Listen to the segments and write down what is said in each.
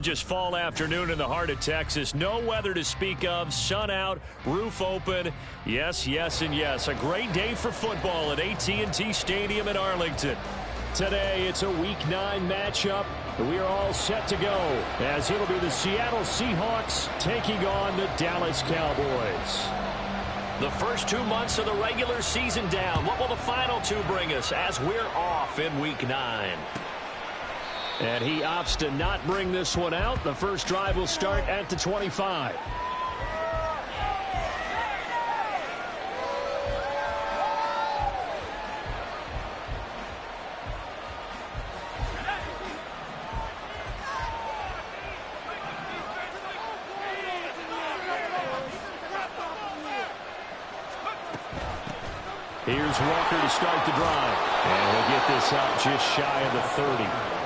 Just fall afternoon in the heart of Texas. No weather to speak of. Sun out, roof open. Yes, yes, and yes. A great day for football at AT&T Stadium in Arlington. Today, it's a Week 9 matchup. We are all set to go as it'll be the Seattle Seahawks taking on the Dallas Cowboys. The first 2 months of the regular season down. What will the final two bring us as we're off in Week 9? And he opts to not bring this one out. The first drive will start at the 25. Here's Walker to start the drive. And he'll get this up just shy of the 30.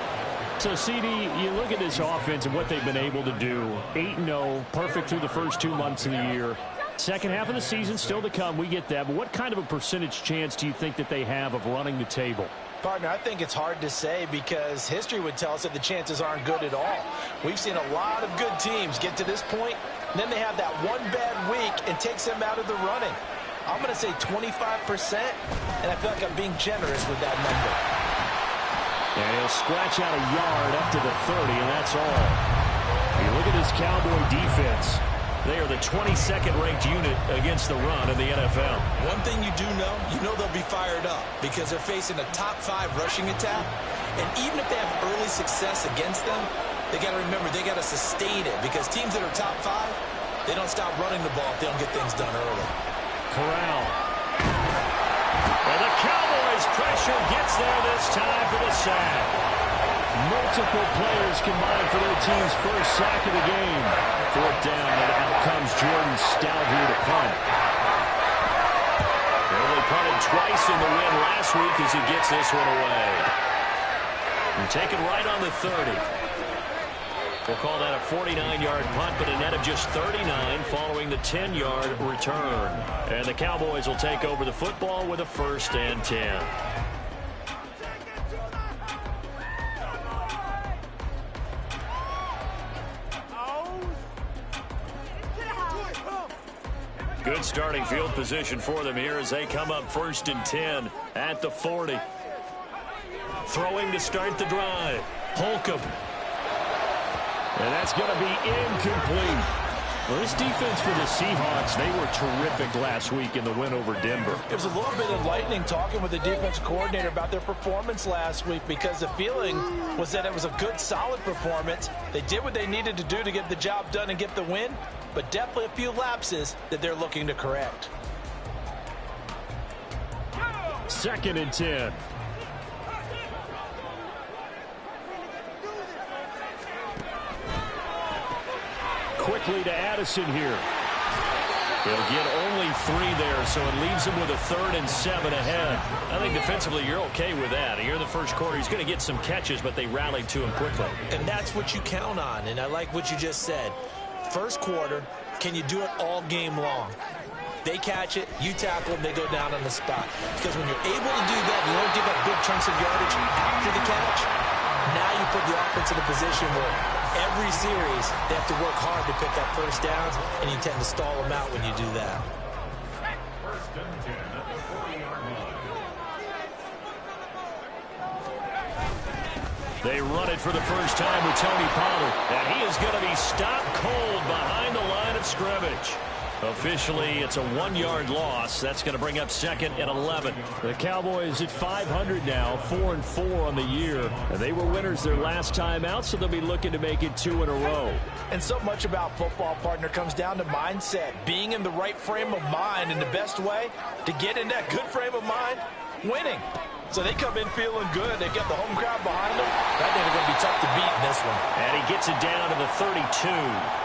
So, CD, you look at this offense and what they've been able to do. 8-0, perfect through the first 2 months of the year. Second half of the season still to come. We get that. But what kind of a percentage chance do you think that they have of running the table? Partner, I think it's hard to say because history would tell us that the chances aren't good at all. We've seen a lot of good teams get to this point, and then they have that one bad week and takes them out of the running. I'm going to say 25%, and I feel like I'm being generous with that number. And he'll scratch out a yard up to the 30, and that's all. You look at this Cowboy defense. They are the 22nd ranked unit against the run in the NFL. One thing you do know, they'll be fired up because they're facing a top 5 rushing attack. And even if they have early success against them, they got to remember they got to sustain it because teams that are top 5, they don't stop running the ball if they don't get things done early. Corral. And the Cowboys pressure gets there this time for the sack. Multiple players combined for their team's first sack of the game. Fourth down, and out comes Jordan Stout here to punt. They only punted twice in the win last week as he gets this one away. And take it right on the 30. We'll call that a 49-yard punt, but a net of just 39 following the 10-yard return. And the Cowboys will take over the football with a 1st and 10. Good starting field position for them here as they come up 1st and 10 at the 40. Throwing to start the drive. Holcomb. And that's going to be incomplete. Well, this defense for the Seahawks, they were terrific last week in the win over Denver. It was a little bit enlightening talking with the defense coordinator about their performance last week because the feeling was that it was a good, solid performance. They did what they needed to do to get the job done and get the win, but definitely a few lapses that they're looking to correct. 2nd and 10. Quickly to Addison here. He'll get only 3 there, so it leaves him with a 3rd and 7 ahead. I think defensively you're okay with that. Here in the first quarter, he's going to get some catches, but they rallied to him quickly. And that's what you count on, and I like what you just said. First quarter, can you do it all game long? They catch it, you tackle them, they go down on the spot. Because when you're able to do that, you don't give up big chunks of yardage after the catch. Now you put the offense in a position where every series they have to work hard to pick up first downs, and you tend to stall them out when you do that. They run it for the first time with Tony Pollard, and he is going to be stopped cold behind the line of scrimmage. Officially, it's a 1-yard loss. That's going to bring up 2nd and 11. The Cowboys at 500 now, 4-4 on the year. And they were winners their last time out, so they'll be looking to make it 2 in a row. And so much about football, partner, comes down to mindset. Being in the right frame of mind, and the best way to get in that good frame of mind, winning. So they come in feeling good. They've got the home crowd behind them. I think they're going to be tough to beat in this one. And he gets it down to the 32.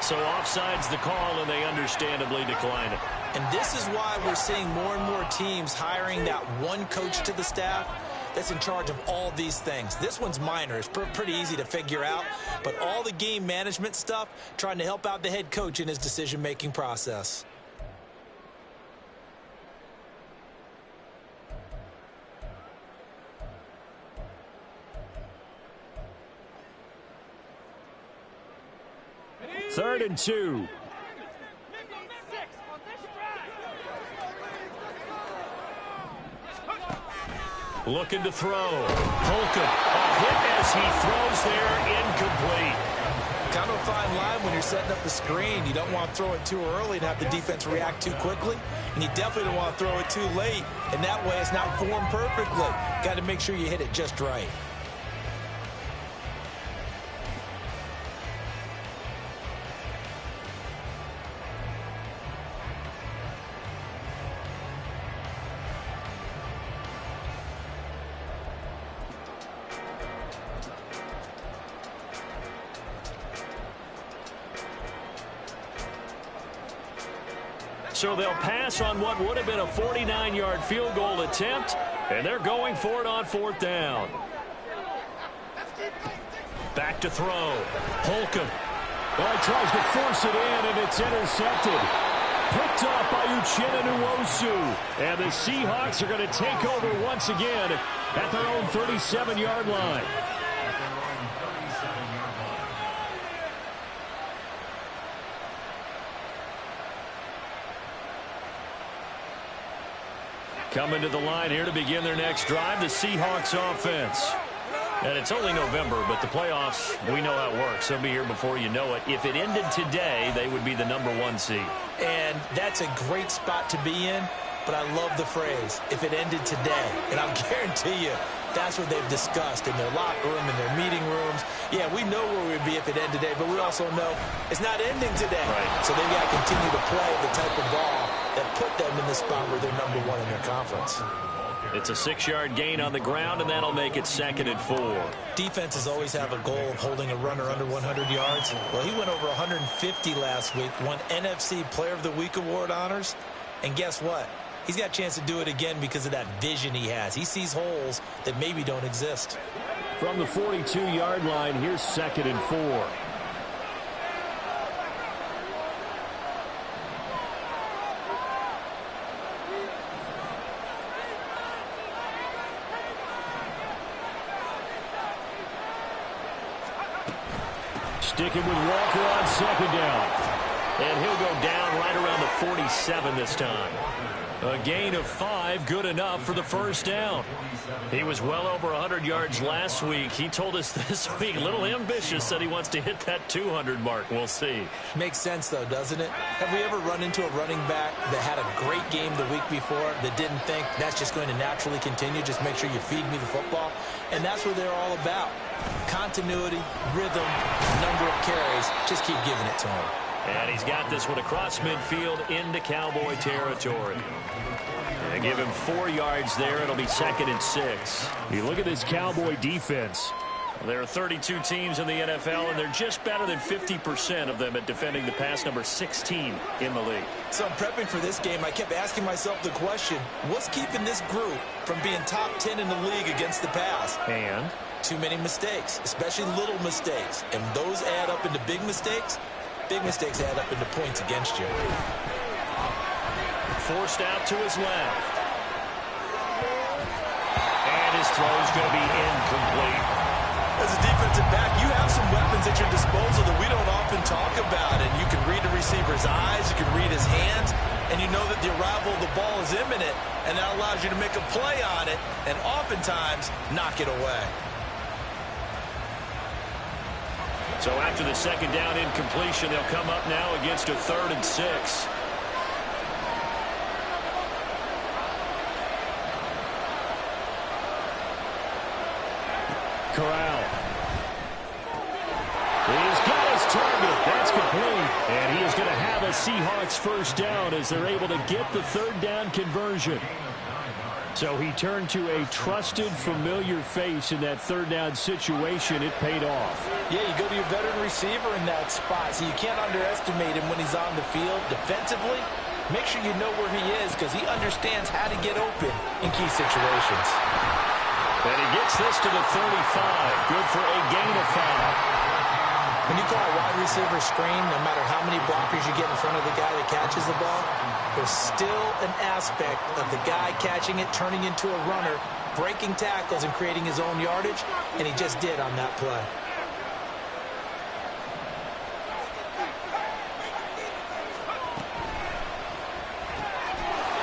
So offside's the call, and they understandably decline it. And this is why we're seeing more and more teams hiring that one coach to the staff that's in charge of all these things. This one's minor. It's pretty easy to figure out. But all the game management stuff, trying to help out the head coach in his decision-making process. 3rd and 2. Looking to throw. Holcomb, a hit as he throws there, incomplete. Kind of a fine line when you're setting up the screen. You don't want to throw it too early and have the defense react too quickly. And you definitely don't want to throw it too late. And that way it's not formed perfectly. Got to make sure you hit it just right. So they'll pass on what would have been a 49-yard field goal attempt, and they're going for it on 4th down. Back to throw. Holcomb. Well, he tries to force it in, and it's intercepted. Picked off by Uchenna Nwosu. And the Seahawks are going to take over once again at their own 37-yard line. Coming to the line here to begin their next drive, the Seahawks offense. And it's only November, but the playoffs, we know how it works. They'll be here before you know it. If it ended today, they would be the #1 seed. And that's a great spot to be in, but I love the phrase, if it ended today. And I'll guarantee you, that's what they've discussed in their locker room, in their meeting rooms. Yeah, we know where we'd be if it ended today, but we also know it's not ending today. Right. So they've got to continue to play the type of ball that put them in the spot where they're #1 in their conference. It's a 6-yard gain on the ground, and that'll make it 2nd and 4. Defenses always have a goal of holding a runner under 100 yards. Well, he went over 150 last week, won NFC Player of the Week award honors. And guess what? He's got a chance to do it again because of that vision he has. He sees holes that maybe don't exist. From the 42-yard line, here's 2nd and 4. Sticking with Walker on 2nd down. And he'll go down right around the 47 this time. A gain of 5, good enough for the 1st down. He was well over 100 yards last week. He told us this week, a little ambitious, said he wants to hit that 200 mark. We'll see. Makes sense, though, doesn't it? Have we ever run into a running back that had a great game the week before that didn't think that's just going to naturally continue? Just make sure you feed me the football. And that's what they're all about. Continuity, rhythm, number of carries. Just keep giving it to him. And he's got this one across midfield into Cowboy territory. And give him 4 yards there. It'll be 2nd and 6. You look at this Cowboy defense. There are 32 teams in the NFL, and they're just better than 50% of them at defending the pass, #16 in the league. So I'm prepping for this game. I kept asking myself the question, what's keeping this group from being top 10 in the league against the pass? And too many mistakes, especially little mistakes. And those add up into big mistakes. Big mistakes add up into points against you. Forced out to his left. And his throw is going to be incomplete. As a defensive back, you have some weapons at your disposal that we don't often talk about. And you can read the receiver's eyes, you can read his hands, and you know that the arrival of the ball is imminent, and that allows you to make a play on it and oftentimes knock it away. So after the 2nd down incompletion, they'll come up now against a 3rd and 6. Corral. He's got his target. That's complete. And he is going to have a Seahawks 1st down as they're able to get the 3rd down conversion. So he turned to a trusted, familiar face in that 3rd down situation. It paid off. Yeah, you go to your veteran receiver in that spot, so you can't underestimate him when he's on the field. Defensively, make sure you know where he is because he understands how to get open in key situations. And he gets this to the 35. Good for a gain of 5. When you call a wide receiver screen, no matter how many blockers you get in front of the guy that catches the ball, there's still an aspect of the guy catching it, turning into a runner, breaking tackles and creating his own yardage, and he just did on that play.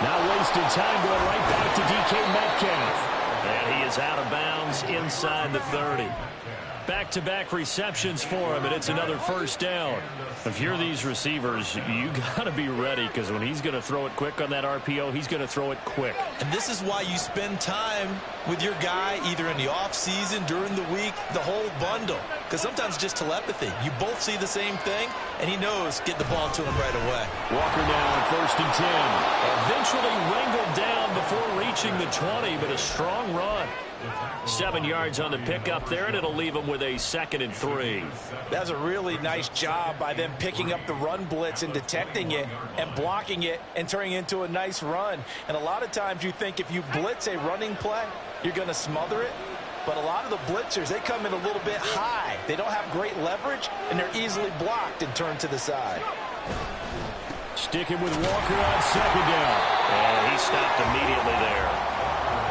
Not wasting time, going right back to DK Metcalf. And he is out of bounds inside the 30. Back-to-back receptions for him, and it's another first down. If you're these receivers, you got to be ready, because when he's going to throw it quick on that RPO, he's going to throw it quick. And this is why you spend time with your guy either in the offseason, during the week, the whole bundle. Because sometimes just telepathy. You both see the same thing, and he knows get the ball to him right away. Walker now on 1st and 10. Eventually wrangled down before reaching the 20, but a strong run. 7 yards on the pickup there, and it'll leave him with a 2nd and 3. That's a really nice job by them picking up the run blitz and detecting it and blocking it and turning it into a nice run. And a lot of times you think if you blitz a running play, you're going to smother it. But a lot of the blitzers, they come in a little bit high. They don't have great leverage, and they're easily blocked and turned to the side. Sticking with Walker on 2nd down. And he stopped immediately there.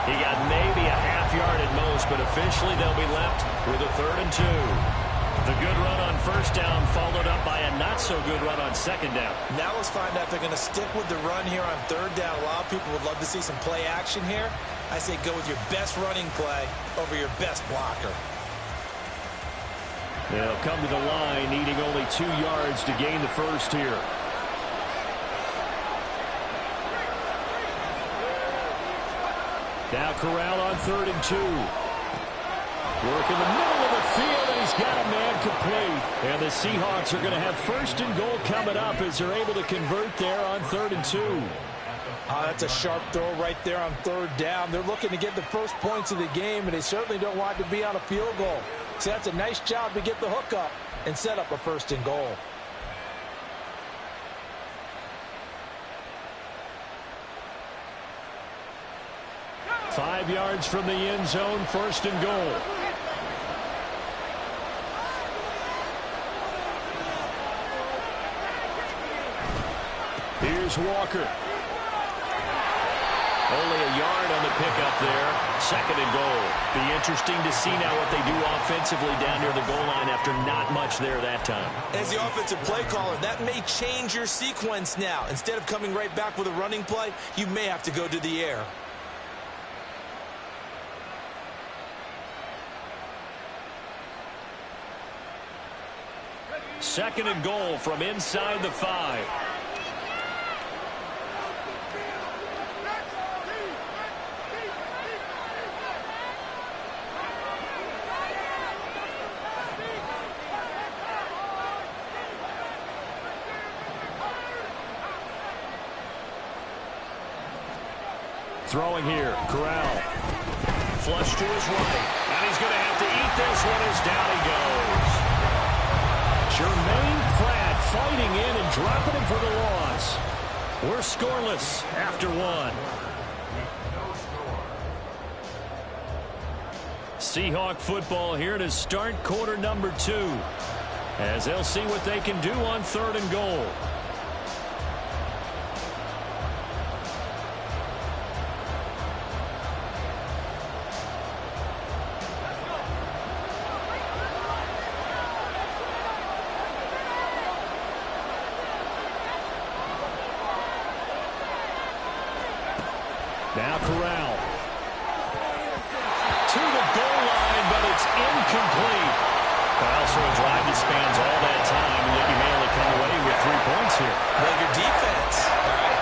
He got maybe a half yard at most, but officially they'll be left with a 3rd and 2. The good run on 1st down followed up by a not-so-good run on 2nd down. Now let's find out if they're going to stick with the run here on 3rd down. A lot of people would love to see some play action here. I say go with your best running play over your best blocker. They'll come to the line, needing only 2 yards to gain the first here. Now Corral on 3rd and 2. Work in the middle of the field, and he's got a man complete. And the Seahawks are going to have 1st and goal coming up as they're able to convert there on 3rd and 2. That's a sharp throw right there on 3rd down. They're looking to get the first points of the game, and they certainly don't want to be on a field goal. So that's a nice job to get the hook up and set up a 1st and goal. Five yards from the end zone, 1st and goal. Here's Walker. Only a yard on the pickup there. 2nd and goal. Be interesting to see now what they do offensively down near the goal line after not much there that time. As the offensive play caller, that may change your sequence now. Instead of coming right back with a running play, you may have to go to the air. Second and goal from inside the 5. Throwing here, Corral. Flush to his right. And he's going to have to eat this one as down he goes. Jermaine Pratt fighting in and dropping him for the loss. We're scoreless after 1. Seahawk football here to start quarter number 2. As they'll see what they can do on 3rd and goal. Now Corral. To the goal line, but it's incomplete. Also a drive that spans all that time, and yet you may only come away with 3 points here. Well, your defense,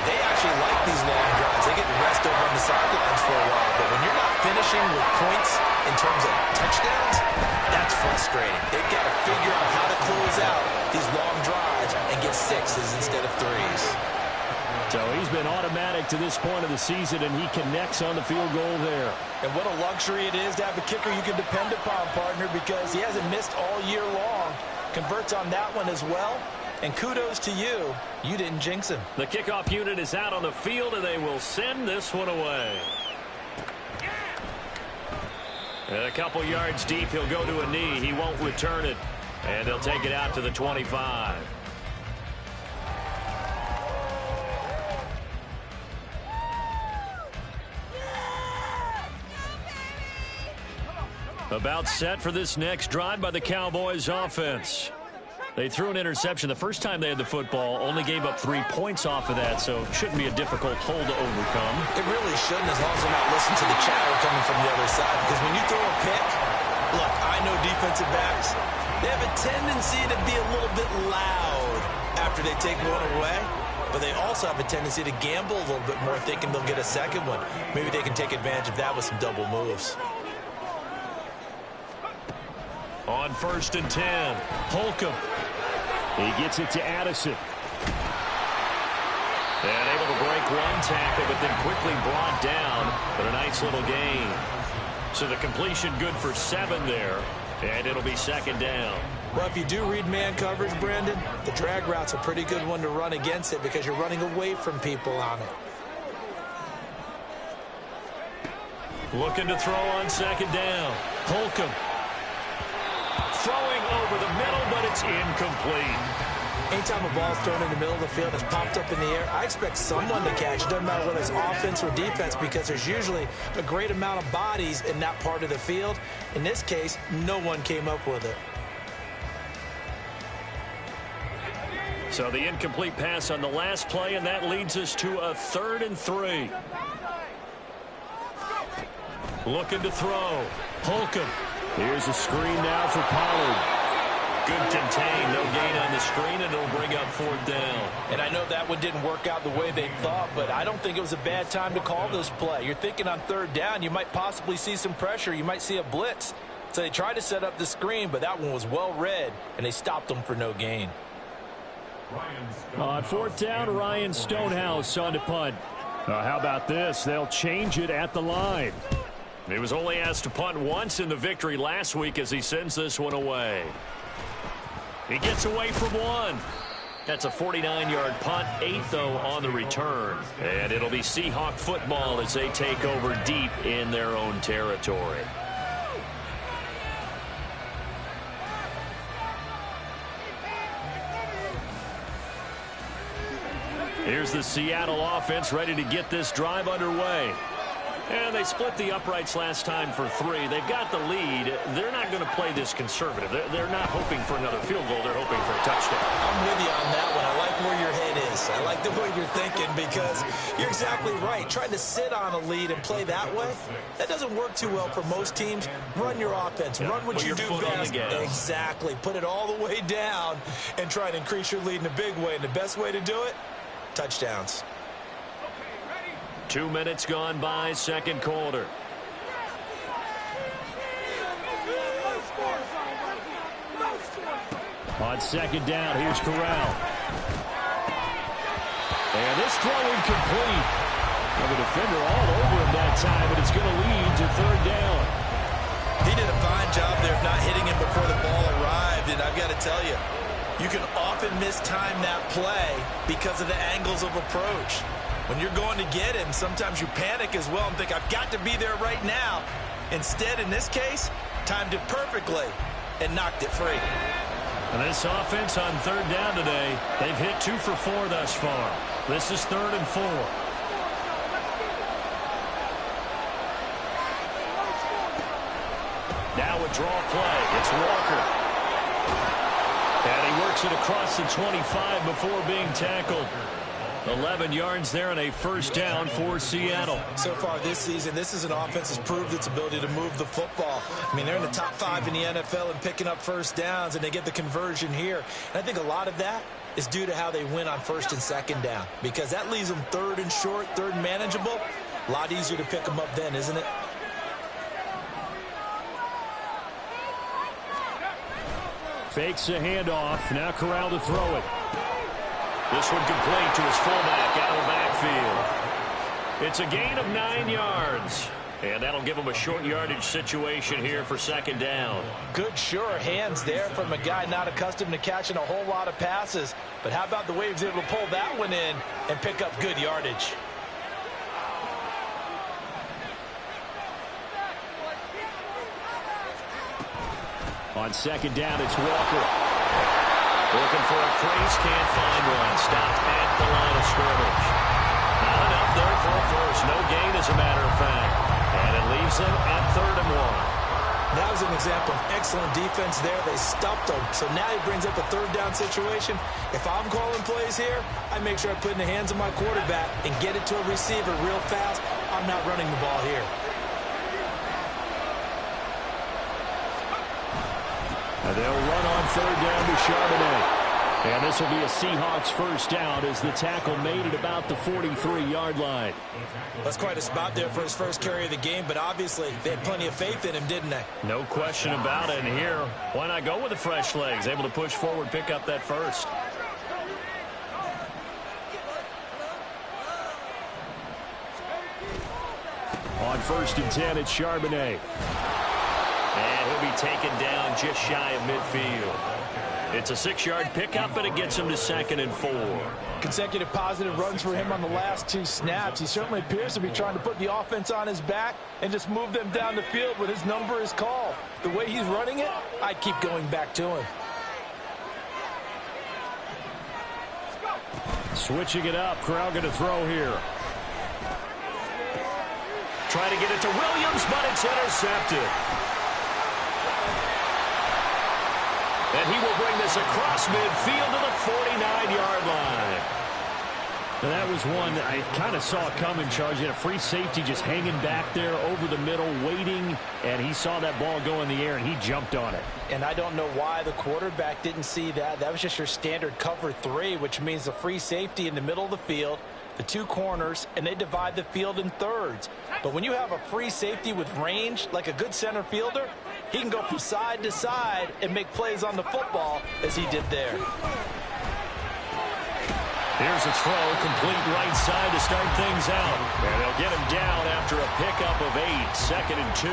they actually like these long drives. They get the rest over on the sidelines for a while. But when you're not finishing with points in terms of touchdowns, that's frustrating. They've got to figure out how to close out these long drives and get 6s instead of 3s. So he's been automatic to this point of the season, and he connects on the field goal there. And what a luxury it is to have a kicker you can depend upon, partner, because he hasn't missed all year long. Converts on that one as well. And kudos to you. You didn't jinx him. The kickoff unit is out on the field, and they will send this one away. And a couple yards deep, he'll go to a knee. He won't return it. And they'll take it out to the 25. About set for this next drive by the Cowboys offense. They threw an interception the first time they had the football, only gave up 3 points off of that, so it shouldn't be a difficult hole to overcome. It really shouldn't, as long as they're not listening to the chatter coming from the other side. Because when you throw a pick, look, I know defensive backs, they have a tendency to be a little bit loud after they take one away. But they also have a tendency to gamble a little bit more, thinking they'll get a second one. Maybe they can take advantage of that with some double moves. On 1st and 10, Holcomb. He gets it to Addison. And able to break one tackle, but then quickly brought down. But a nice little gain. So the completion good for 7 there. And it'll be 2nd down. Well, if you do read man coverage, Brandon, the drag route's a pretty good one to run against it because you're running away from people on it. Looking to throw on 2nd down. Holcomb. Throwing over the middle, but it's incomplete. Anytime a ball's thrown in the middle of the field, it's popped up in the air, I expect someone to catch. It doesn't matter whether it's offense or defense because there's usually a great amount of bodies in that part of the field. In this case, no one came up with it. So the incomplete pass on the last play, and that leads us to a 3rd and 3. Looking to throw. Holcomb. Here's a screen now for Pollard. Good contain, no gain on the screen, and it'll bring up 4th down. And I know that one didn't work out the way they thought, but I don't think it was a bad time to call this play. You're thinking on 3rd down, you might possibly see some pressure. You might see a blitz. So they tried to set up the screen, but that one was well read, and they stopped them for no gain. On 4th down, Ryan Stonehouse on to punt. How about this? They'll change it at the line. He was only asked to punt once in the victory last week as he sends this one away. He gets away from one. That's a 49-yard punt, 8 though on the return. And it'll be Seahawk football as they take over deep in their own territory. Here's the Seattle offense ready to get this drive underway. And they split the uprights last time for 3. They've got the lead. They're not going to play this conservative. They're not hoping for another field goal. They're hoping for a touchdown. I'm with you on that one. I like where your head is. I like the way you're thinking because you're exactly right. Trying to sit on a lead and play that way, that doesn't work too well for most teams. Run your offense. Run what you do best. Exactly. Put it all the way down and try to increase your lead in a big way. And the best way to do it, touchdowns. 2 minutes gone by, 2nd quarter. On 2nd down, here's Corral. And this throw incomplete. The defender all over him that time, but it's going to lead to 3rd down. He did a fine job there of not hitting him before the ball arrived, and I've got to tell you, you can often mistime that play because of the angles of approach. When you're going to get him, sometimes you panic as well and think, I've got to be there right now. Instead, in this case, timed it perfectly and knocked it free. And this offense on 3rd down today, they've hit 2 for 4 thus far. This is 3rd and 4. Now a draw play. It's Walker. And he works it across the 25 before being tackled. 11 yards there and a 1st down for Seattle. So far this season, this is an offense that's proved its ability to move the football. I mean, they're in the top 5 in the NFL and picking up 1st downs, and they get the conversion here. And I think a lot of that is due to how they win on 1st and 2nd down, because that leaves them 3rd and short, 3rd and manageable. A lot easier to pick them up then, isn't it? Fakes a handoff. Now Corral to throw it. This one complete to his fullback out of the backfield. It's a gain of 9 yards. And that'll give him a short yardage situation here for 2nd down. Good, sure hands there from a guy not accustomed to catching a whole lot of passes. But how about the way he was able to pull that one in and pick up good yardage? On 2nd down, it's Walker. Looking for a crease, can't find one. Stopped at the line of scrimmage. Not enough there for a 1st. No gain, as a matter of fact. And it leaves them at 3rd and 1. That was an example of excellent defense there. They stopped him. So now he brings up a third down situation. If I'm calling plays here, I make sure I put it in the hands of my quarterback and get it to a receiver real fast. I'm not running the ball here. And they'll run on third down to Charbonnet. And this will be a Seahawks first down as the tackle made it about the 43-yard line. That's quite a spot there for his first carry of the game, but obviously they had plenty of faith in him, didn't they? No question about it. And here, why not go with the fresh legs? Able to push forward, pick up that first. On 1st and 10, it's Charbonnet. And he'll be taken down just shy of midfield. It's a 6-yard pickup, and it gets him to 2nd and 4. Consecutive positive runs for him on the last 2 snaps. He certainly appears to be trying to put the offense on his back and just move them down the field when his number is called. The way he's running it, I keep going back to him. Switching it up. Corral going to throw here. Trying to get it to Williams, but it's intercepted. And he will bring this across midfield to the 49-yard line. Now that was one that I kind of saw coming, Charles. You had a free safety just hanging back there over the middle, waiting, and he saw that ball go in the air, and he jumped on it. And I don't know why the quarterback didn't see that. That was just your standard cover 3, which means a free safety in the middle of the field, the 2 corners, and they divide the field in thirds. But when you have a free safety with range, like a good center fielder, he can go from side to side and make plays on the football as he did there. Here's a throw, complete right side to start things out. And they'll get him down after a pickup of 8, 2nd and 2.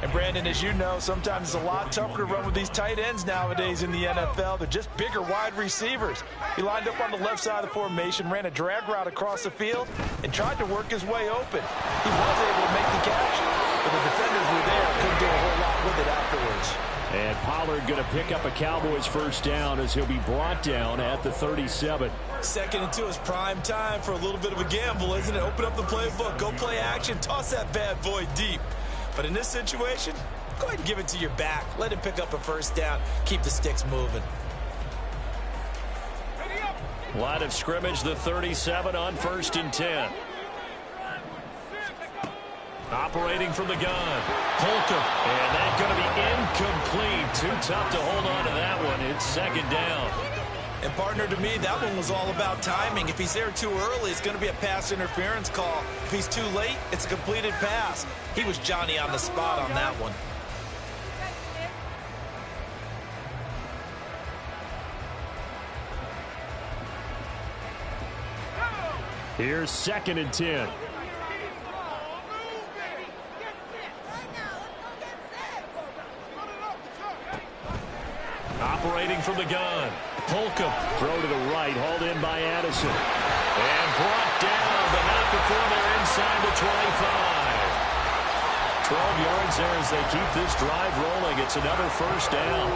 And Brandon, as you know, sometimes it's a lot tougher to run with these tight ends nowadays in the NFL. They're just bigger wide receivers. He lined up on the left side of the formation, ran a drag route across the field, and tried to work his way open. He was able to make the catch, but the defenders were there. Couldn't do a whole lot with it afterwards. And Pollard going to pick up a Cowboys first down as he'll be brought down at the 37. 2nd and 2 is prime time for a little bit of a gamble, isn't it? Open up the playbook, go play action, toss that bad boy deep. But in this situation, go ahead and give it to your back. Let him pick up a first down. Keep the sticks moving. Line of scrimmage, the 37 on 1st and 10. Operating from the gun. Holcomb. And that's going to be incomplete. Too tough to hold on to that one. It's 2nd down. And partner, to me, that one was all about timing. If he's there too early, it's going to be a pass interference call. If he's too late, it's a completed pass. He was Johnny on the spot on that one. Here's 2nd and 10. Operating from the gun. Holcomb. Throw to the right, hauled in by Addison. And brought down, but not before they're inside the 25. 12 yards there as they keep this drive rolling. It's another first down.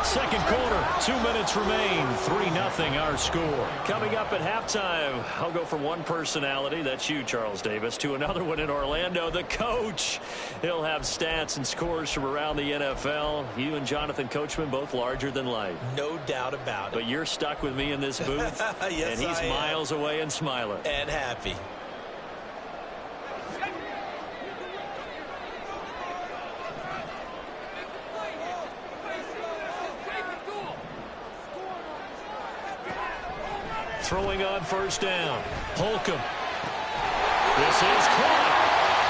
2nd quarter, 2 minutes remain. 3-0 our score. Coming up at halftime, I'll go from one personality, that's you, Charles Davis, to another one in Orlando, the coach. He'll have stats and scores from around the NFL. You and Jonathan Coachman, both larger than life. No doubt about it. But you're stuck with me in this booth, yes, and he's I am. miles away and smiling. And happy. Throwing on first down. Holcomb. This is caught.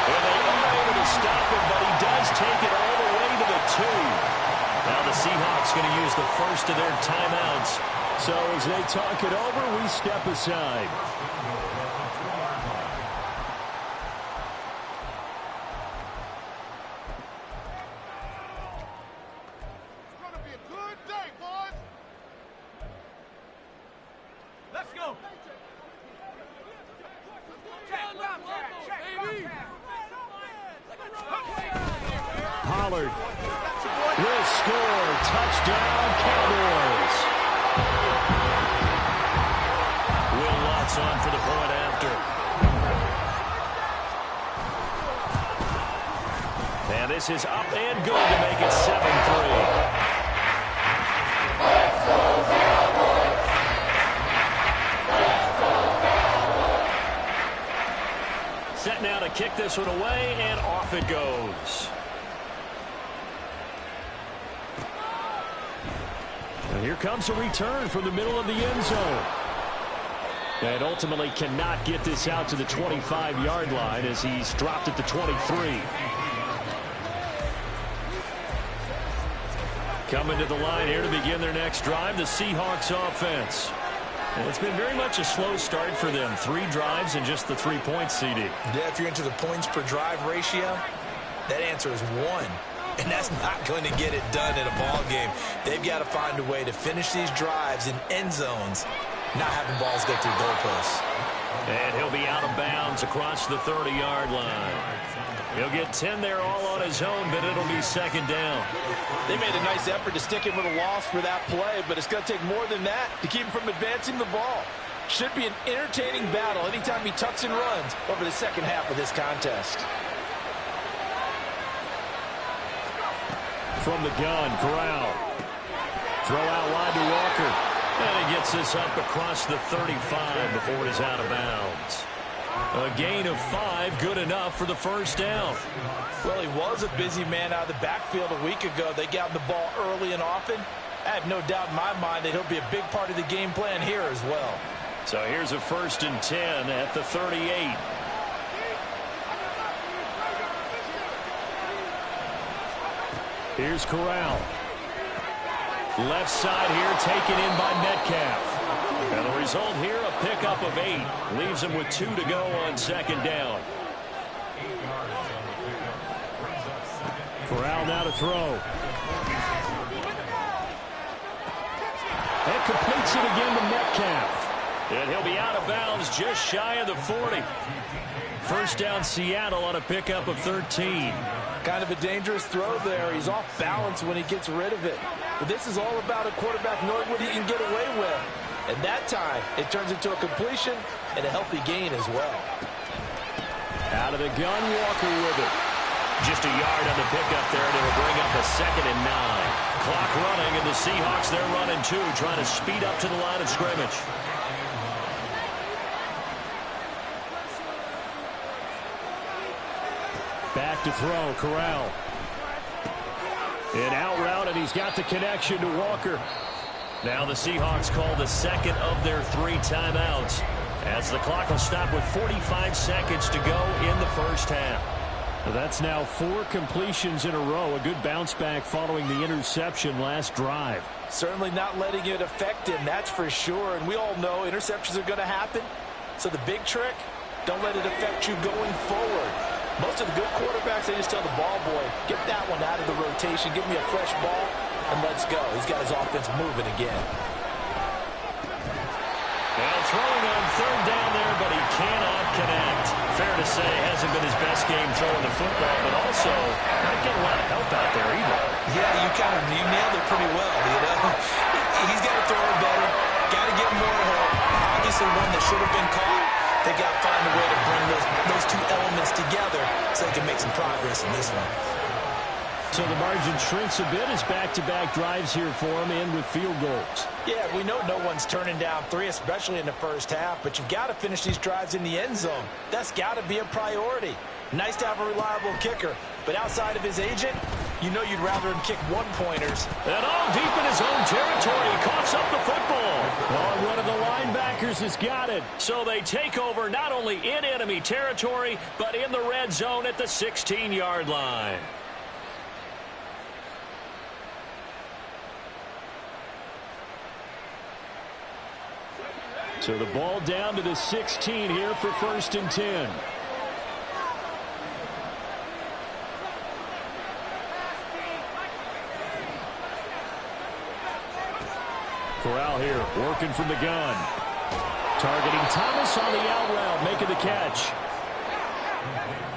And they are able to stop him, but he does take it all the way to the 2. Now the Seahawks going to use the first of their timeouts. So as they talk it over, we step aside. Pollard will score. Touchdown, Cowboys. Will Lutz on for the point after. And this is up and good to make it 7-3. Set now to kick this one away, and off it goes. And here comes a return from the middle of the end zone. And ultimately cannot get this out to the 25-yard line as he's dropped at the 23. Coming to the line here to begin their next drive, the Seahawks offense. And it's been very much a slow start for them. 3 drives and just the 3 points, CD. Yeah, if you're into the points per drive ratio, that answer is 1. And that's not going to get it done in a ball game. They've got to find a way to finish these drives in end zones, not having balls go through goalposts. And he'll be out of bounds across the 30-yard line. He'll get 10 there all on his own, but it'll be second down. They made a nice effort to stick him with a loss for that play, but it's going to take more than that to keep him from advancing the ball. Should be an entertaining battle anytime he tucks and runs over the second half of this contest. From the gun, Corral. Throw out wide to Walker. And he gets this up across the 35 before he's out of bounds. A gain of 5, good enough for the first down. Well, he was a busy man out of the backfield a week ago. They got him the ball early and often. I have no doubt in my mind that he'll be a big part of the game plan here as well. So here's a 1st and 10 at the 38. Here's Corral. Left side here taken in by Metcalf. And the result here, a pickup of 8. Leaves him with 2 to go on second down. Corral now to throw. And completes it again to Metcalf. And he'll be out of bounds just shy of the 40. First down Seattle on a pickup of 13. Kind of a dangerous throw there. He's off balance when he gets rid of it. But this is all about a quarterback knowing what he can get away with. And that time, it turns into a completion and a healthy gain as well. Out of the gun, Walker with it. Just a yard on the pickup there, and it'll bring up a 2nd and 9. Clock running, and the Seahawks, they're running too, trying to speed up to the line of scrimmage. Back to throw, Corral. An out route, and he's got the connection to Walker. Now the Seahawks call the 2nd of their 3 timeouts, as the clock will stop with 45 seconds to go in the first half. That's now 4 completions in a row. A good bounce back following the interception last drive. Certainly not letting it affect him, that's for sure. And we all know interceptions are going to happen. So the big trick, don't let it affect you going forward. Most of the good quarterbacks, they just tell the ball boy, get that one out of the rotation, give me a fresh ball, and let's go. He's got his offense moving again. Well, throwing on 3rd down there, but he cannot connect. Fair to say, hasn't been his best game throwing the football, but also not getting a lot of help out there either. Yeah, you nailed it pretty well, you know. He's got to throw it better, got to get more help. Obviously one that should have been caught. They got to find a way to bring those 2 elements together so they can make some progress in this one. So the margin shrinks a bit as back-to-back drives here for him, and with field goals. Yeah, we know no one's turning down 3, especially in the first half, but you've got to finish these drives in the end zone. That's got to be a priority. Nice to have a reliable kicker, but outside of his agent, you know you'd rather him kick 1-pointers. And all deep in his own territory, he coughs up the football. Oh, one of the linebackers has got it. So they take over not only in enemy territory, but in the red zone at the 16-yard line. So the ball down to the 16 here for 1st and 10. Corral here, working from the gun. Targeting Thomas on the out route, making the catch.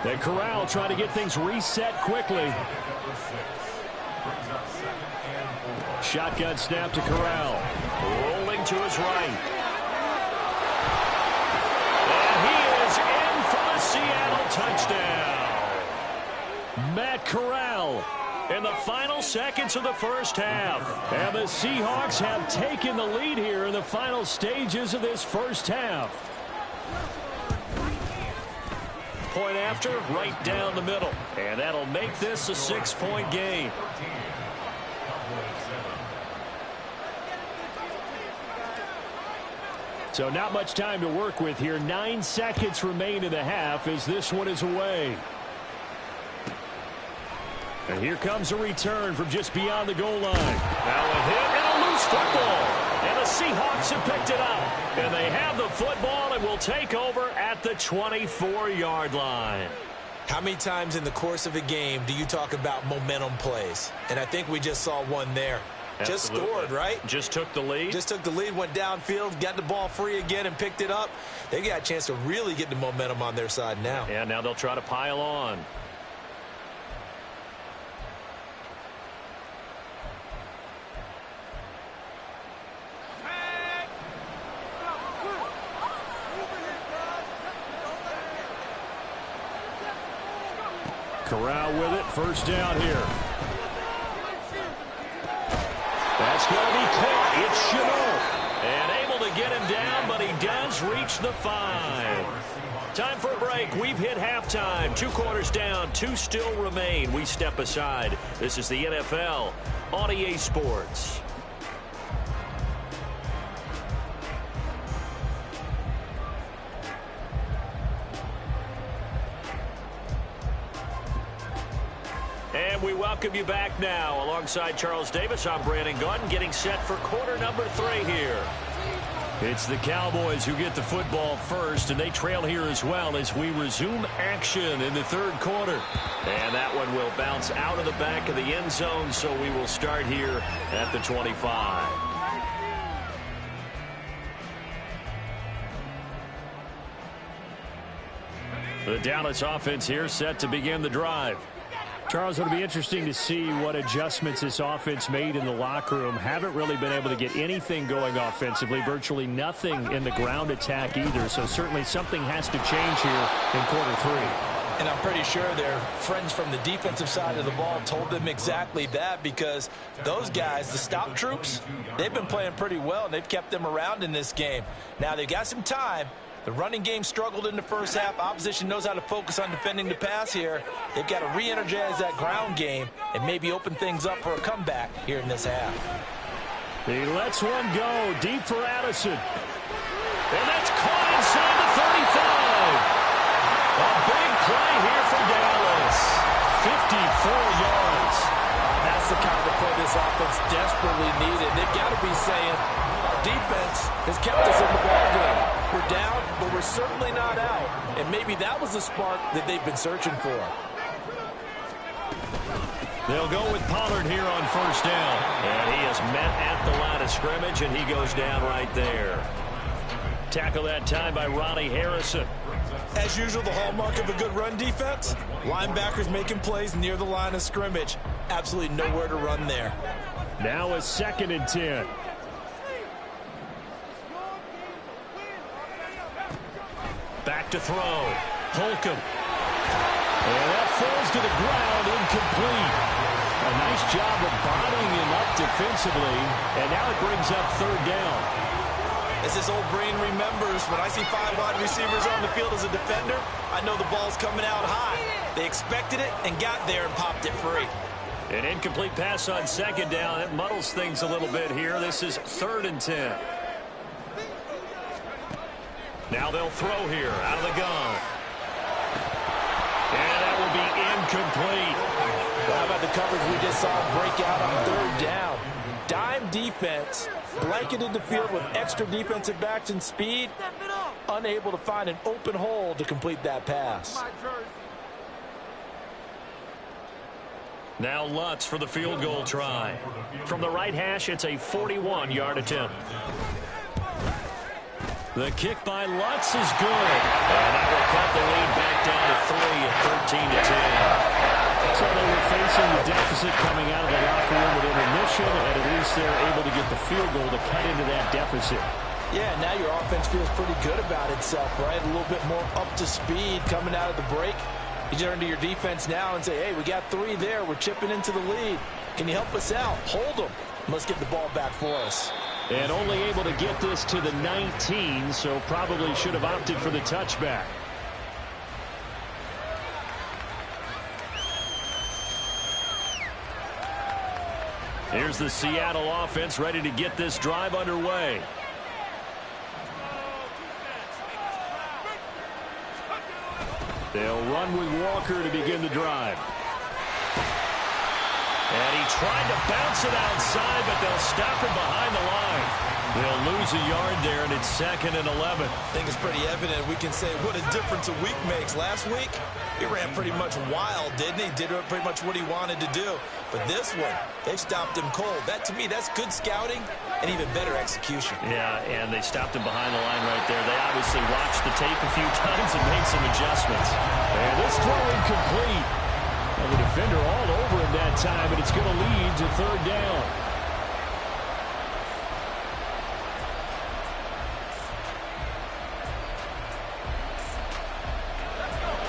And Corral trying to get things reset quickly. Shotgun snap to Corral. Rolling to his right. And he is in for the Seattle touchdown. Matt Corral in the final seconds of the first half. And the Seahawks have taken the lead here in the final stages of this first half. Point after, right down the middle. And that'll make this a 6-point game. So not much time to work with here. 9 seconds remain in the half as this one is away. And here comes a return from just beyond the goal line. Now a hit and a loose football. And the Seahawks have picked it up. And they have the football and will take over at the 24-yard line. How many times in the course of a game do you talk about momentum plays? And I think we just saw one there. Absolutely. Just scored, right? Just took the lead. Just took the lead, went downfield, got the ball free again and picked it up. They got a chance to really get the momentum on their side now. Yeah, now they'll try to pile on. Corral with it, first down here. That's going to be caught. It's Shenault. And able to get him down, but he does reach the 5. Time for a break. We've hit halftime. 2 quarters down, 2 still remain. We step aside. This is the NFL on EA Sports. And we welcome you back now. Alongside Charles Davis, I'm Brandon Gaudin, getting set for quarter number 3 here. It's the Cowboys who get the football first, and they trail here as well as we resume action in the 3rd quarter. And that one will bounce out of the back of the end zone, so we will start here at the 25. The Dallas offense here set to begin the drive. Charles, it'll be interesting to see what adjustments this offense made in the locker room. Haven't really been able to get anything going offensively, virtually nothing in the ground attack either. So certainly something has to change here in quarter 3. And I'm pretty sure their friends from the defensive side of the ball told them exactly that, because those guys, the stop troops, they've been playing pretty well, and they've kept them around in this game. Now they've got some time. The running game struggled in the first half. Opposition knows how to focus on defending the pass here. They've got to re-energize that ground game and maybe open things up for a comeback here in this half. He lets one go deep for Addison. And that's caught inside the 35. A big play here for Dallas. 54 yards. That's the kind of play this offense desperately needed. They've got to be saying, our defense has kept us in the ballgame. We're down, but we're certainly not out. And maybe that was the spark that they've been searching for. They'll go with Pollard here on first down. And he is met at the line of scrimmage, and he goes down right there. Tackle that time by Ronnie Harrison. As usual, the hallmark of a good run defense, linebackers making plays near the line of scrimmage. Absolutely nowhere to run there. Now a 2nd and 10. Back to throw. Holcomb. And that falls to the ground, incomplete. A nice job of bodying him up defensively, and now it brings up 3rd down. As this old brain remembers, when I see 5 wide receivers on the field as a defender, I know the ball's coming out high. They expected it and got there and popped it free. An incomplete pass on 2nd down. It muddles things a little bit here. This is 3rd and 10. Now they'll throw here out of the gun. And that will be incomplete. Well, how about the coverage we just saw break out on 3rd down? Dime defense, blanketed the field with extra defensive backs and speed, unable to find an open hole to complete that pass. Now Lutz for the field goal try. From the right hash, it's a 41-yard attempt. The kick by Lutz is good. And that will cut the lead back down to 3 at 13-10. So they were facing the deficit coming out of the locker room with intermission, and at least they're able to get the field goal to cut into that deficit. Yeah, now your offense feels pretty good about itself, right? A little bit more up to speed coming out of the break. You turn to your defense now and say, hey, we got 3 there. We're chipping into the lead. Can you help us out? Hold them. Let's get the ball back for us. And only able to get this to the 19, so probably should have opted for the touchback. Here's the Seattle offense ready to get this drive underway. They'll run with Walker to begin the drive. And he tried to bounce it outside, but they'll stop him behind the line. They'll lose a yard there, and it's 2nd and 11. I think it's pretty evident. We can say what a difference a week makes. Last week, he ran pretty much wild, didn't he? Did pretty much what he wanted to do. But this one, they've stopped him cold. That, to me, that's good scouting and even better execution. Yeah, and they stopped him behind the line right there. They obviously watched the tape a few times and made some adjustments. And this throw incomplete. And the defender all over him that time, and it's going to lead to 3rd down.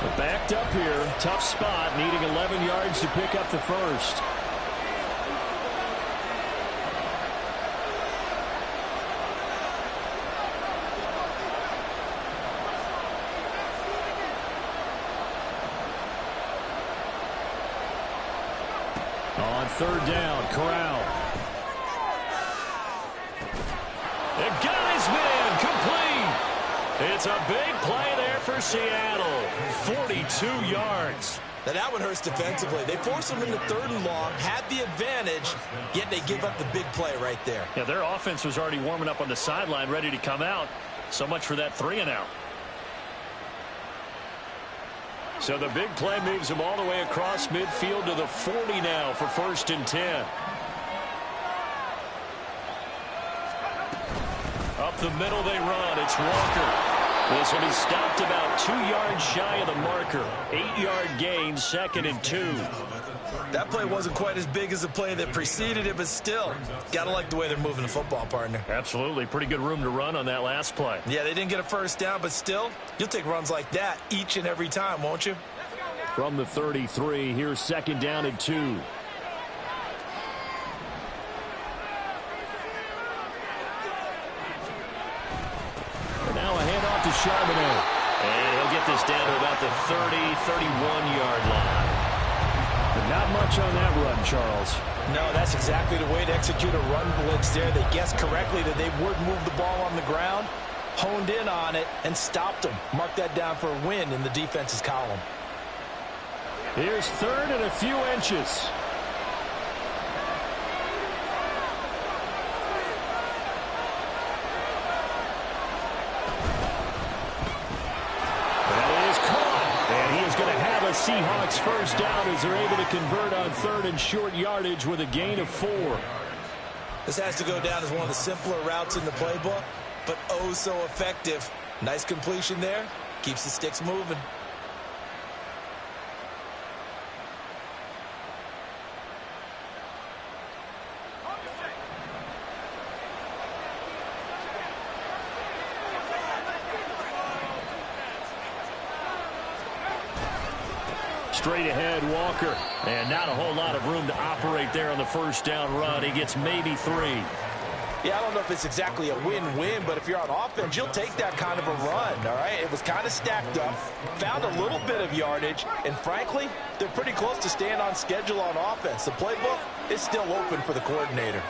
We're backed up here. Tough spot, needing 11 yards to pick up the first. On 3rd down, Corral. The guy's man complete. It's a big play there for Seattle. 42 yards. Now that one hurts defensively. They forced him into 3rd and long, had the advantage, yet they give up the big play right there. Yeah, their offense was already warming up on the sideline, ready to come out. So much for that 3-and-out. So the big play moves him all the way across midfield to the 40 now for 1st and 10. Up the middle they run. It's Walker. This will be stopped about 2 yards shy of the marker. 8-yard gain, 2nd and 2. That play wasn't quite as big as the play that preceded it, but still, got to like the way they're moving the football, partner. Absolutely. Pretty good room to run on that last play. Yeah, they didn't get a 1st down, but still, you'll take runs like that each and every time, won't you? From the 33, here's 2nd down and 2. And now a handoff to Charbonnet. And he'll get this down to about the 30, 31-yard line. But not much on that run, Charles. No, that's exactly the way to execute a run blitz there. They guessed correctly that they would move the ball on the ground, honed in on it, and stopped them. Mark that down for a win in the defense's column. Here's 3rd and a few inches. That is caught. And he is going to have a Seahawks 1st down as they're able to convert on 3rd and short yardage with a gain of 4. This has to go down as one of the simpler routes in the playbook, but oh so effective. Nice completion there. Keeps the sticks moving. Straight ahead, Walker. And not a whole lot of room to operate there on the 1st down run. He gets maybe 3. Yeah, I don't know if it's exactly a win-win, but if you're on offense, you'll take that kind of a run, all right? It was kind of stacked up, found a little bit of yardage, and frankly, they're pretty close to staying on schedule on offense. The playbook is still open for the coordinator.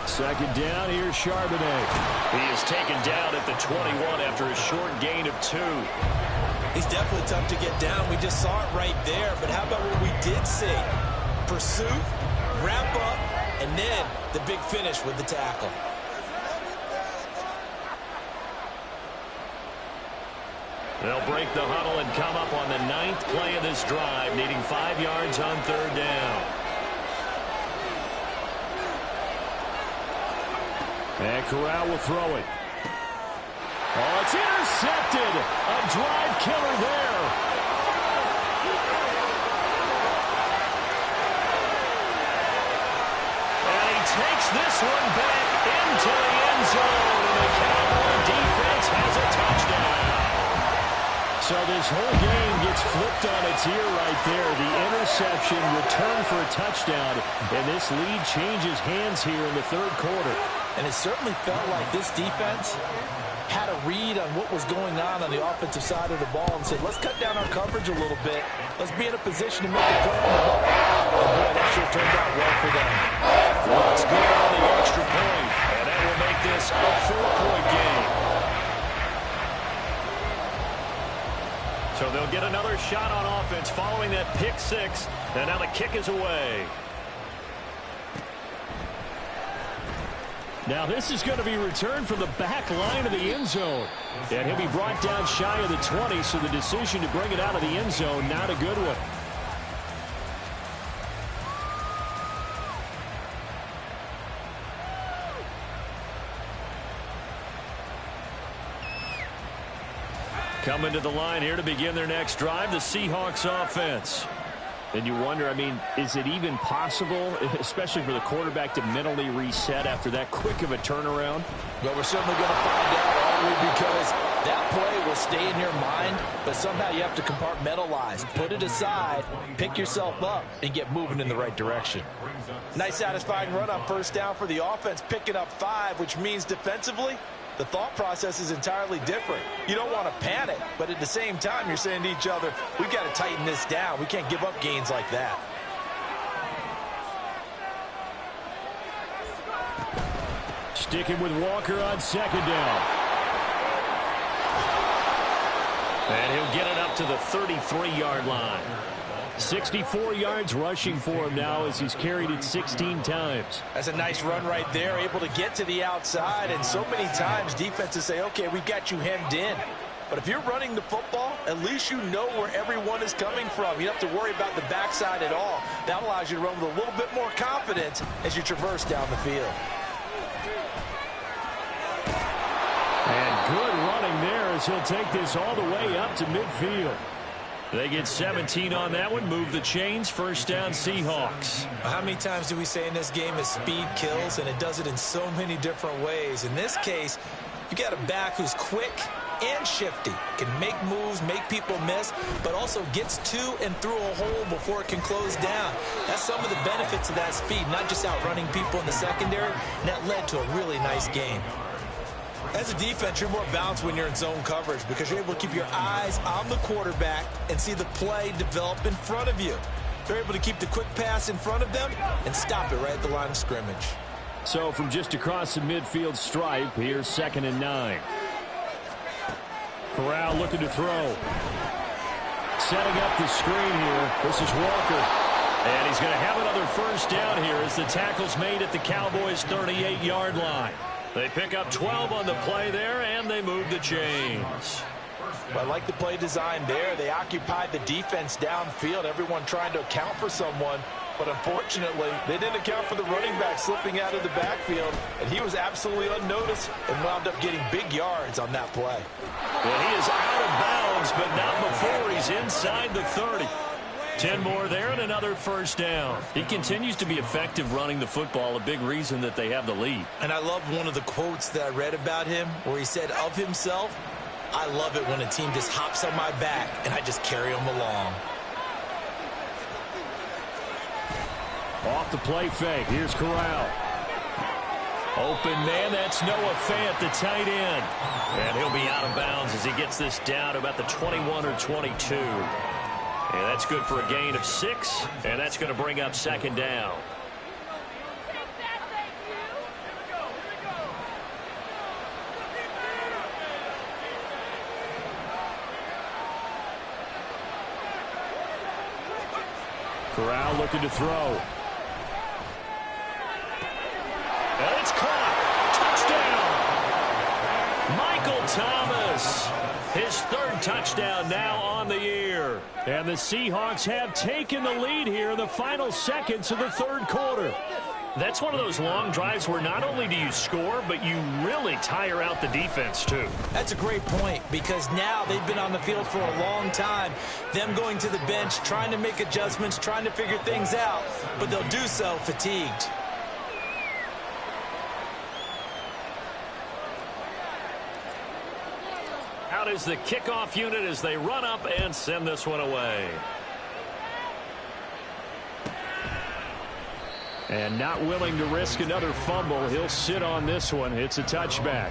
Second down, here's Charbonnet. He is taken down at the 21 after a short gain of 2. He's definitely tough to get down. We just saw it right there. But how about what we did see? Pursuit, wrap up, and then the big finish with the tackle. They'll break the huddle and come up on the 9th play of this drive, needing 5 yards on 3rd down. And Corral will throw it. Oh, it's intercepted. A drive killer there. And he takes this one back into the end zone, and the Cowboy defense has a touchdown. So this whole game gets flipped on its ear right there. The interception returned for a touchdown, and this lead changes hands here in the third quarter. And it certainly felt like this defense had a read on what was going on the offensive side of the ball and said, let's cut down our coverage a little bit. Let's be in a position to make a play on the ball. And boy, that sure turned out well for them. Let's go on the extra point, and that will make this a 4-point game. So they'll get another shot on offense following that pick six, and now the kick is away. Now this is going to be returned from the back line of the end zone. And he'll be brought down shy of the 20, so the decision to bring it out of the end zone, not a good one. Coming to the line here to begin their next drive, the Seahawks offense. And you wonder, I mean, is it even possible, especially for the quarterback, to mentally reset after that quick of a turnaround? Well, we're certainly going to find out, only because that play will stay in your mind, but somehow you have to compartmentalize. Put it aside, pick yourself up, and get moving in the right direction. Nice satisfying run on first down for the offense, picking up 5, which means defensively, the thought process is entirely different. You don't want to panic, but at the same time, you're saying to each other, we've got to tighten this down. We can't give up gains like that. Sticking with Walker on second down. And he'll get it up to the 33-yard line. 64 yards rushing for him now as he's carried it 16 times. That's a nice run right there, able to get to the outside. And so many times defenses say, okay, we got you hemmed in. But if you're running the football, at least you know where everyone is coming from. You don't have to worry about the backside at all. That allows you to run with a little bit more confidence as you traverse down the field. And good running there as he'll take this all the way up to midfield. They get 17 on that one, move the chains, first down Seahawks. How many times do we say in this game is speed kills, and it does it in so many different ways. In this case, you got a back who's quick and shifty, can make moves, make people miss, but also gets to and through a hole before it can close down. That's some of the benefits of that speed, not just outrunning people in the secondary, and that led to a really nice game. As a defense, you're more balanced when you're in zone coverage because you're able to keep your eyes on the quarterback and see the play develop in front of you. They're able to keep the quick pass in front of them and stop it right at the line of scrimmage. So from just across the midfield stripe, here's 2nd and 9. Corral looking to throw. Setting up the screen here. This is Walker. And he's going to have another first down here as the tackle's made at the Cowboys' 38-yard line. They pick up 12 on the play there, and they move the chains. I like the play design there. They occupied the defense downfield, everyone trying to account for someone. But unfortunately, they didn't account for the running back slipping out of the backfield, and he was absolutely unnoticed and wound up getting big yards on that play. Well, he is out of bounds, but not before he's inside the 30. 10 more there and another first down. He continues to be effective running the football, a big reason that they have the lead. And I love one of the quotes that I read about him where he said of himself, I love it when a team just hops on my back and I just carry them along. Off the play fake. Here's Corral. Open man, that's Noah Fant, the tight end. And he'll be out of bounds as he gets this down to about the 21 or 22. And that's good for a gain of 6, and that's going to bring up 2nd down. Corral looking to throw. And it's caught. Touchdown. Michael Thomas. His 3rd touchdown now on the year. And the Seahawks have taken the lead here in the final seconds of the 3rd quarter. That's one of those long drives where not only do you score, but you really tire out the defense, too. That's a great point because now they've been on the field for a long time. Them going to the bench, trying to make adjustments, trying to figure things out, but they'll do so fatigued. is the kickoff unit as they run up and send this one away. And not willing to risk another fumble. He'll sit on this one. It's a touchback.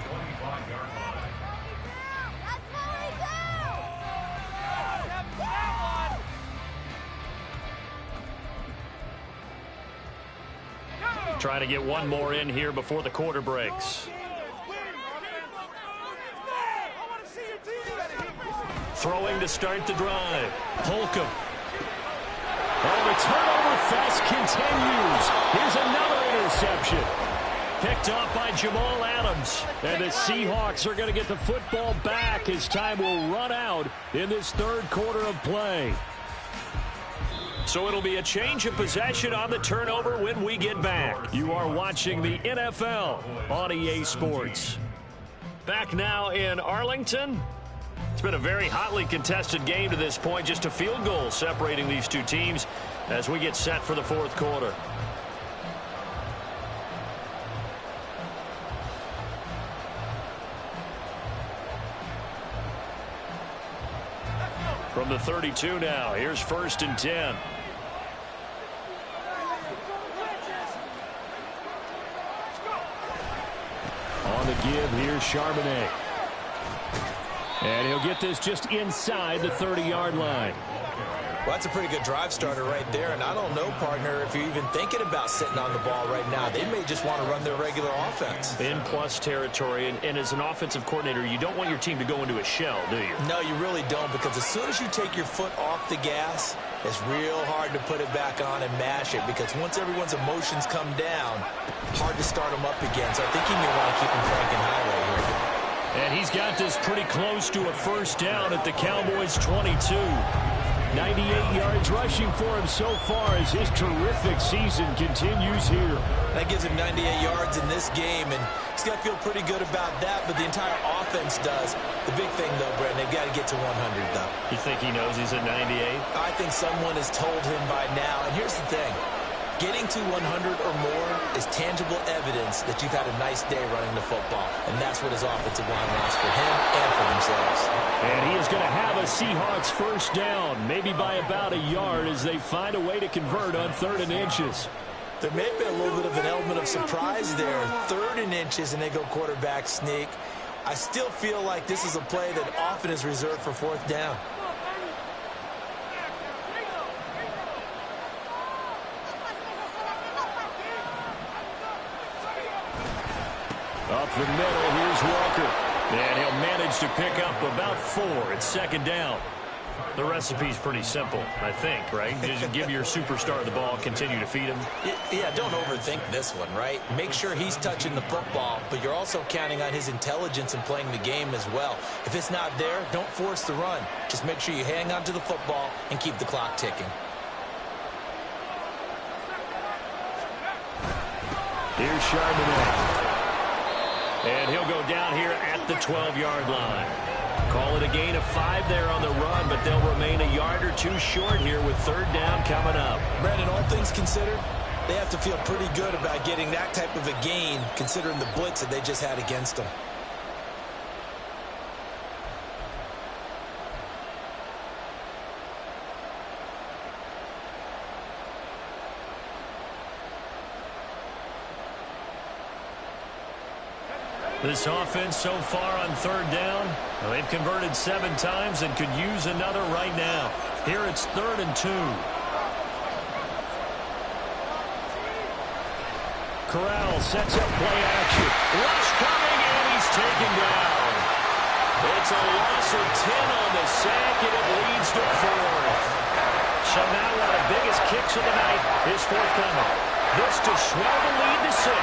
Trying to get one more in here before the quarter breaks. Throwing to start the drive. Holcomb. Oh, the turnover fest continues. Here's another interception. Picked off by Jamal Adams. And the Seahawks are going to get the football back as time will run out in this third quarter of play. So it'll be a change of possession on the turnover when we get back. You are watching the NFL on EA Sports. Back now in Arlington. It's been a very hotly contested game to this point. Just a field goal separating these two teams as we get set for the fourth quarter. From the 32 now, here's 1st and 10. On the give, here's Charbonnet. And he'll get this just inside the 30-yard line. Well, that's a pretty good drive starter right there. And I don't know, partner, if you're even thinking about sitting on the ball right now. They may just want to run their regular offense. In plus territory. And as an offensive coordinator, you don't want your team to go into a shell, do you? No, you really don't, because as soon as you take your foot off the gas, it's real hard to put it back on and mash it, because once everyone's emotions come down, hard to start them up again. So I think you may want to keep them cranking highway here. And he's got this pretty close to a first down at the Cowboys' 22. 98 yards rushing for him so far as his terrific season continues here. That gives him 98 yards in this game, and he's got to feel pretty good about that, but the entire offense does. The big thing, though, Brent, they've got to get to 100, though. You think he knows he's at 98? I think someone has told him by now, and here's the thing. Getting to 100 or more is tangible evidence that you've had a nice day running the football, and that's what his offensive line wants for him and for themselves. And he is going to have a Seahawks first down, maybe by about a yard, as they find a way to convert on 3rd and inches. There may be a little bit of an element of surprise there. 3rd and inches, and they go quarterback sneak. I still feel like this is a play that often is reserved for 4th down. Up the middle, here's Walker. And he'll manage to pick up about 4 at 2nd down. The recipe's pretty simple, I think, right? Just give your superstar the ball, continue to feed him. Yeah, don't overthink this one, right? Make sure he's touching the football, but you're also counting on his intelligence in playing the game as well. If it's not there, don't force the run. Just make sure you hang on to the football and keep the clock ticking. Here's Charbonnet. And he'll go down here at the 12-yard line. Call it a gain of 5 there on the run, but they'll remain a yard or 2 short here with 3rd down coming up. Brandon, all things considered, they have to feel pretty good about getting that type of a gain, considering the blitz that they just had against them. This offense so far on 3rd down, well, they've converted 7 times and could use another right now. Here it's 3rd and 2. Corral sets up play action. Rush coming, and he's taken down. It's a loss of 10 on the sack, and it leads to 4th. So now one of the biggest kicks of the night is forthcoming. This to swell the lead to 6.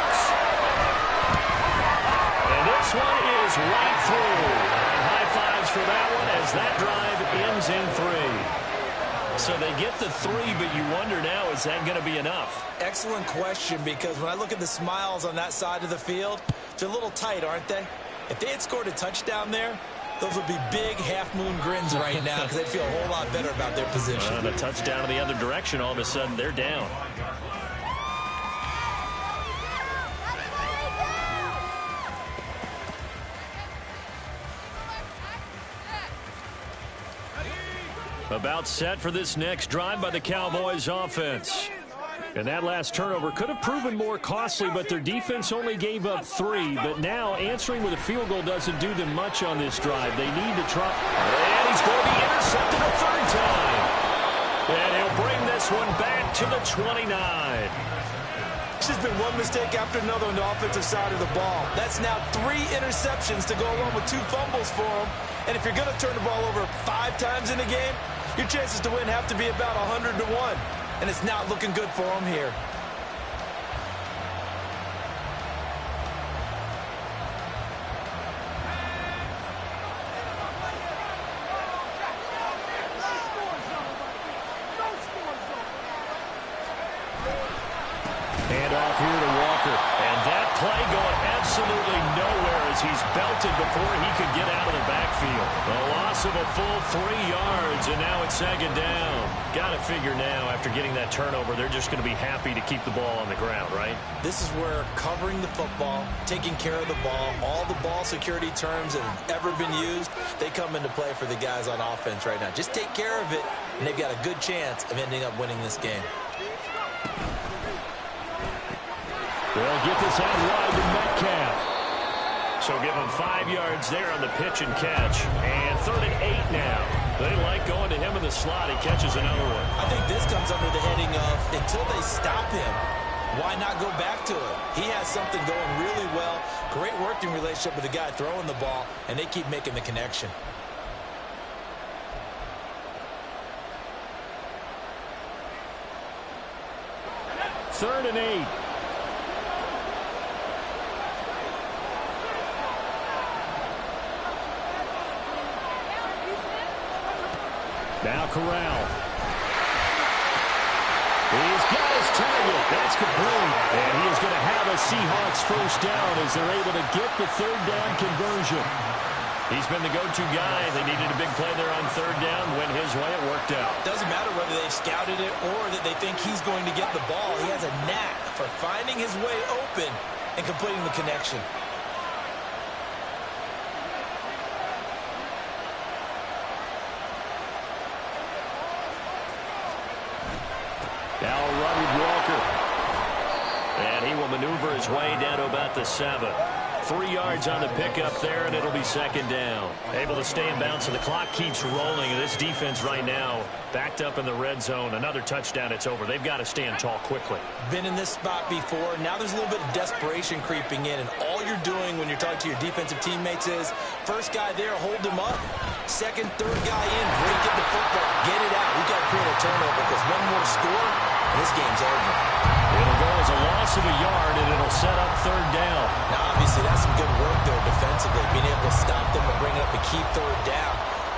This one is right through. And high fives for that one as that drive ends in 3. So they get the 3, but you wonder now, is that going to be enough? Excellent question, because when I look at the smiles on that side of the field, they're a little tight, aren't they? If they had scored a touchdown there, those would be big half-moon grins right now, because they'd feel a whole lot better about their position. The touchdown in the other direction, all of a sudden they're down. About set for this next drive by the Cowboys offense. And that last turnover could have proven more costly, but their defense only gave up 3. But now answering with a field goal doesn't do them much on this drive. They need to try. And he's going to be intercepted a third time. And he'll bring this one back to the 29. It's just been one mistake after another on the offensive side of the ball. That's now 3 interceptions to go along with 2 fumbles for him. And if you're going to turn the ball over 5 times in a game, your chances to win have to be about 100 to 1. And it's not looking good for him here. Handoff here to Walker. And that play going absolutely nowhere as he's belted before he could get out of the backfield. A loss of a full 3 yards, and now it's 2nd down. Got to figure now, after getting that turnover, they're just going to be happy to keep the ball on the ground, right? This is where covering the football, taking care of the ball, all the ball security terms that have ever been used, they come into play for the guys on offense right now. Just take care of it, and they've got a good chance of ending up winning this game. They'll get this out wide to Metcalf. So give him 5 yards there on the pitch and catch. And 3rd and 8 now. They like going to him in the slot. He catches another one. I think this comes under the heading of until they stop him, why not go back to it? He has something going really well. Great working relationship with the guy throwing the ball, and they keep making the connection. Third and 8. Now Corral. He's got his target. That's complete. And he is going to have a Seahawks first down as they're able to get the 3rd down conversion. He's been the go-to guy. They needed a big play there on 3rd down. Went his way. It worked out. Doesn't matter whether they scouted it or that they think he's going to get the ball. He has a knack for finding his way open and completing the connection. Now a run with Walker. And he will maneuver his way down to about the 7. 3 yards on the pickup there, and it'll be 2nd down. Able to stay in bounds, so the clock keeps rolling. And this defense right now backed up in the red zone. Another touchdown, it's over. They've got to stand tall quickly. Been in this spot before. Now there's a little bit of desperation creeping in, and all you're doing when you're talking to your defensive teammates is first guy there, hold him up. Second, third guy in, break it the football, get it out. We've got to create a turnover because one more score, and this game's over. It'll go as a loss of a yard, and it'll set up 3rd down. Now, obviously, that's some good work there defensively, being able to stop them and bring up a key 3rd down.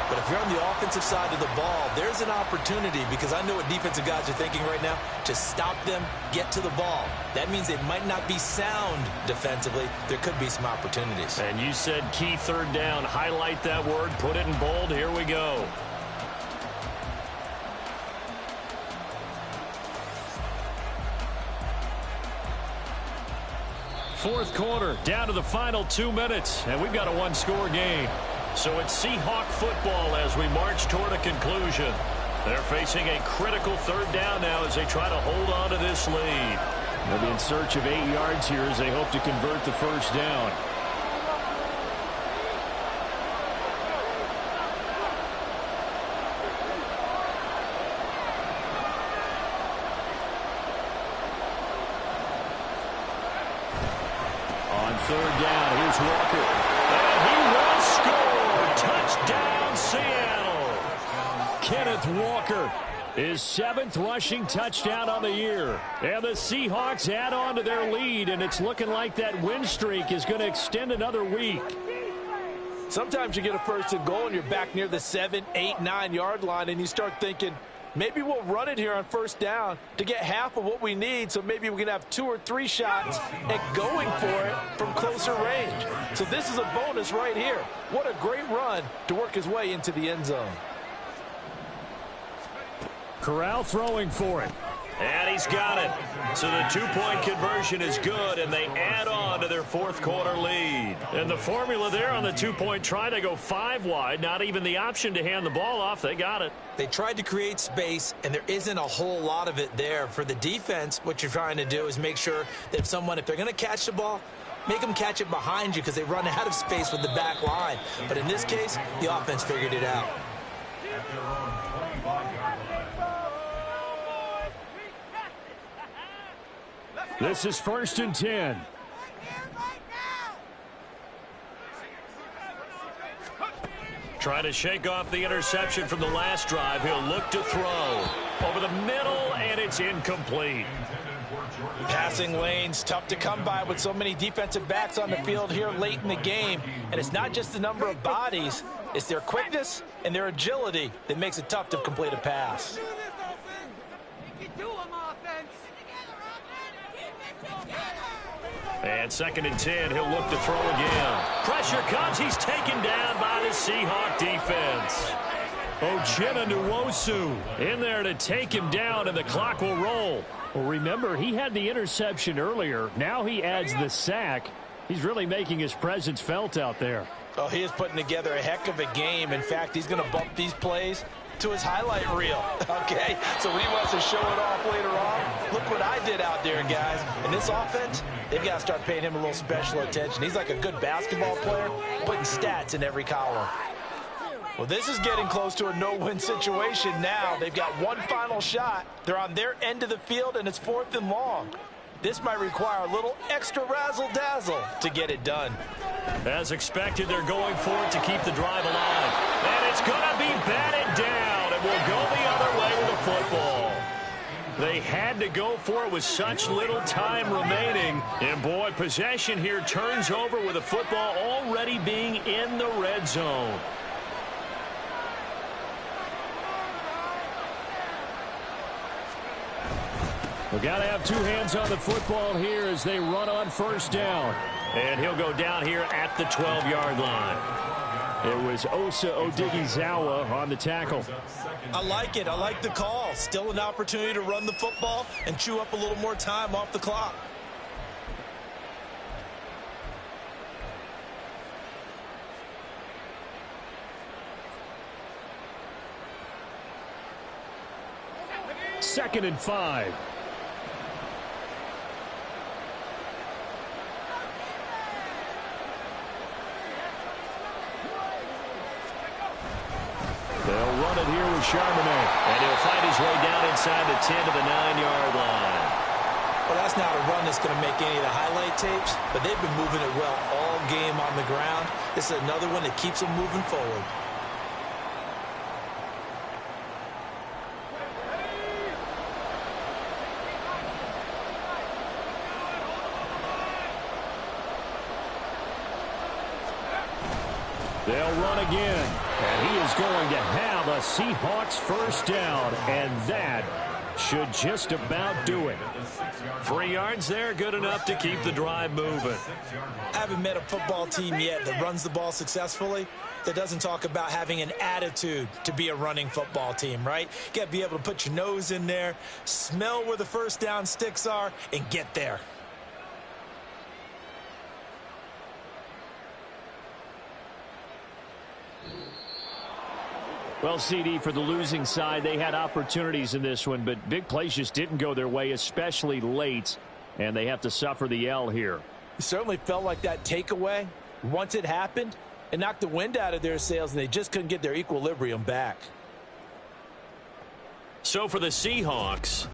But if you're on the offensive side of the ball, there's an opportunity because I know what defensive guys are thinking right now. To stop them, get to the ball. That means they might not be sound defensively. There could be some opportunities. And you said key 3rd down. Highlight that word. Put it in bold. Here we go. Fourth quarter, down to the final 2 minutes, and we've got a 1-score game. So it's Seahawk football as we march toward a conclusion. They're facing a critical 3rd down now as they try to hold on to this lead. They'll be in search of 8 yards here as they hope to convert the first down. On 3rd down, here's Walker. And he will score. Touchdown, Seattle. Kenneth Walker, his 7th rushing touchdown on the year. And the Seahawks add on to their lead, and it's looking like that win streak is going to extend another week. Sometimes you get a 1st and goal and you're back near the 7, 8, 9 yard line and you start thinking, maybe we'll run it here on 1st down to get half of what we need, so maybe we can have 2 or 3 shots at going for it from closer range. So this is a bonus right here. What a great run to work his way into the end zone. Corral throwing for it. And he's got it. So the two-point conversion is good, and they add on to their fourth quarter lead. And the formula there on the two-point try, they go 5 wide. Not even the option to hand the ball off. They got it. They tried to create space, and there isn't a whole lot of it there. For the defense, what you're trying to do is make sure that if they're going to catch the ball, make them catch it behind you because they run out of space with the back line. But in this case, the offense figured it out. This is 1st and 10. Trying to shake off the interception from the last drive. He'll look to throw. Over the middle, and it's incomplete. Passing lanes, tough to come by with so many defensive backs on the field here late in the game. And it's not just the number of bodies, it's their quickness and their agility that makes it tough to complete a pass. And 2nd and 10, he'll look to throw again. Pressure comes. He's taken down by the Seahawk defense. Uchenna Nwosu In there to take him down, and the clock will roll. Well, remember, he had the interception earlier. Now he adds the sack. He's really making his presence felt out there. Oh, he is putting together a heck of a game. In fact, he's going to bump these plays to his highlight reel, okay? So when he wants to show it off later on, look what I did out there, guys. And this offense, they've got to start paying him a little special attention. He's like a good basketball player, putting stats in every column. Well, this is getting close to a no-win situation now. They've got one final shot. They're on their end of the field, and it's 4th and long. This might require a little extra razzle-dazzle to get it done. As expected, they're going for it to keep the drive alive. And it's going to be batted down, and will go the other way with the football. They had to go for it with such little time remaining. And, boy, possession here turns over with the football already being in the red zone. We've got to have 2 hands on the football here as they run on 1st down. And he'll go down here at the 12-yard line. It was Osa Odighizuwa on the tackle. I like it. I like the call. Still an opportunity to run the football and chew up a little more time off the clock. Second and 5. They'll run it here with Charbonnet. And he'll fight his way down inside the 10 to the 9-yard line. Well, that's not a run that's going to make any of the highlight tapes, but they've been moving it well all game on the ground. This is another one that keeps them moving forward. They'll run again. And he is going to have a Seahawks 1st down. And that should just about do it. 3 yards there, good enough to keep the drive moving. I haven't met a football team yet that runs the ball successfully that doesn't talk about having an attitude to be a running football team, right? You got to be able to put your nose in there, smell where the 1st down sticks are, and get there. Well, CD, for the losing side, they had opportunities in this one, but big plays just didn't go their way, especially late, and they have to suffer the L here. It certainly felt like that takeaway. Once it happened, it knocked the wind out of their sails, and they just couldn't get their equilibrium back. So for the Seahawks,